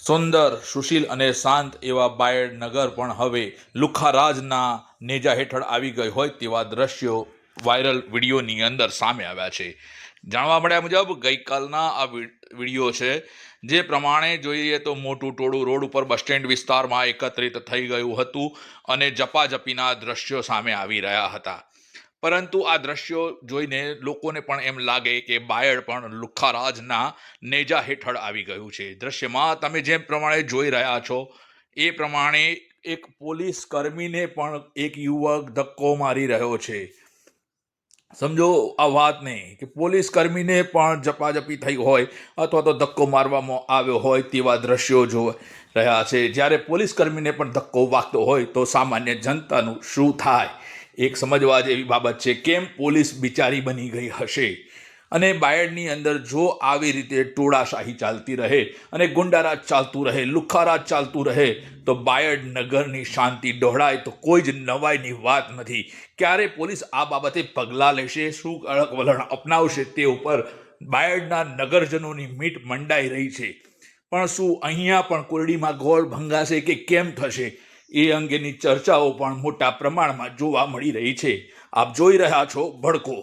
સુંદર, સુશીલ અને શાંત એવા બાયડ નગર પણ હવે લુખ્ખારાજના નેજા હેઠળ આવી ગઈ હોય તેવા દ્રશ્યો વાયરલ વિડીયોની અંદર સામે આવ્યા છે. જાણવા મળ્યા મુજબ ગઈકાલના આ વિડીયો છે, જે પ્રમાણે જોઈએ તો મોટું ટોળું રોડ ઉપર બસ સ્ટેન્ડ વિસ્તારમાં એકત્રિત થઈ ગયું હતું અને ઝપાઝપીના દ્રશ્યો સામે આવી રહ્યા હતા. પરંતુ આ દ્રશ્યો જોઈને લોકોને પણ એમ લાગે કે બાયડ પણ લુખ્ખારાજના નેજા હેઠળ આવી ગયું છે. દ્રશ્યમાં તમે જે પ્રમાણે જોઈ રહ્યા છો એ પ્રમાણે એક પોલીસ કર્મીને પણ એક યુવક ધક્કો મારી રહ્યો છે. સમજો આ વાતને કે પોલીસ કર્મીને પણ ઝપાઝપી થઈ હોય અથવા તો ધક્કો મારવામાં આવ્યો હોય તેવા દ્રશ્યો જોઈ રહ્યા છે. જ્યારે પોલીસ કર્મીને પણ ધક્કો વાગતો હોય તો સામાન્ય જનતાનું શું થાય? એક સમજવા જેવી બાબત છે. કેમ પોલીસ બિચારી બની ગઈ હશે? અને બાયડની અંદર જો આવી રીતે ટોળાશાહી ચાલતી રહે અને ગુંડારાજ ચાલતું રહે, લુખ્ખારાજ ચાલતું રહે તો બાયડ નગરની શાંતિ ડહોળાય તો કોઈ જ નવાઈની વાત નથી. ક્યારે પોલીસ આ બાબતે પગલાં લેશે, શું કડક વલણ અપનાવશે તે ઉપર બાયડના નગરજનોની મીટ મંડાઈ રહી છે. પણ શું અહીંયા પણ કોરડીમાં ગોળ ભંગાશે કે કેમ થશે એ અંગેની ચર્ચાઓ પણ મોટા પ્રમાણમાં જોવા મળી રહી છે. આપ જોઈ રહ્યા છો ભડકો.